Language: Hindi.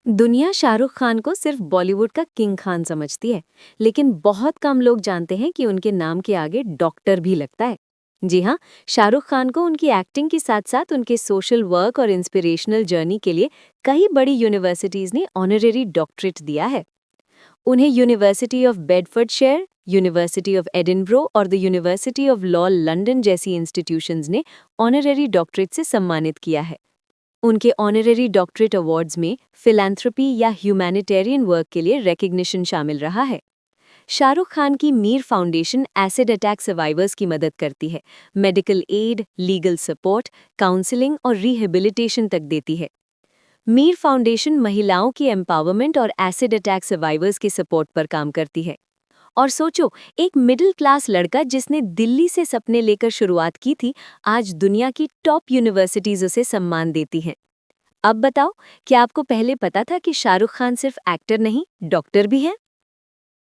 दुनिया शाहरुख खान को सिर्फ बॉलीवुड का किंग खान समझती है, लेकिन बहुत कम लोग जानते हैं कि उनके नाम के आगे डॉक्टर भी लगता है। जी हाँ, शाहरुख खान को उनकी एक्टिंग के साथ साथ उनके सोशल वर्क और इंस्पिरेशनल जर्नी के लिए कई बड़ी यूनिवर्सिटीज ने ऑनरेरी डॉक्टरेट दिया है। उन्हें university of Bedfordshire, university of Edinburgh और the university of law London जैसी इंस्टीट्यूशंस ने ऑनरेरी डॉक्टरेट से सम्मानित किया है। उनके ऑनरेरी डॉक्टरेट अवार्ड्स में फिलैंथ्रोपी या ह्यूमैनिटेरियन वर्क के लिए रिकग्निशन शामिल रहा है। शाहरुख खान की Meer foundation acid attack survivors की मदद करती है, medical aid, legal support, counselling और रिहेबिलिटेशन तक देती है। मीर फाउंडेशन महिलाओं की एम्पावरमेंट और एसिड अटैक सर्वाइवर्स के सपोर्ट पर काम करती है। और सोचो, एक मिडिल क्लास लड़का जिसने दिल्ली से सपने लेकर शुरुआत की थी, आज दुनिया की टॉप यूनिवर्सिटीज उसे सम्मान देती हैं। अब बताओ, क्या आपको पहले पता था कि शाहरुख खान सिर्फ एक्टर नहीं, डॉक्टर भी हैं?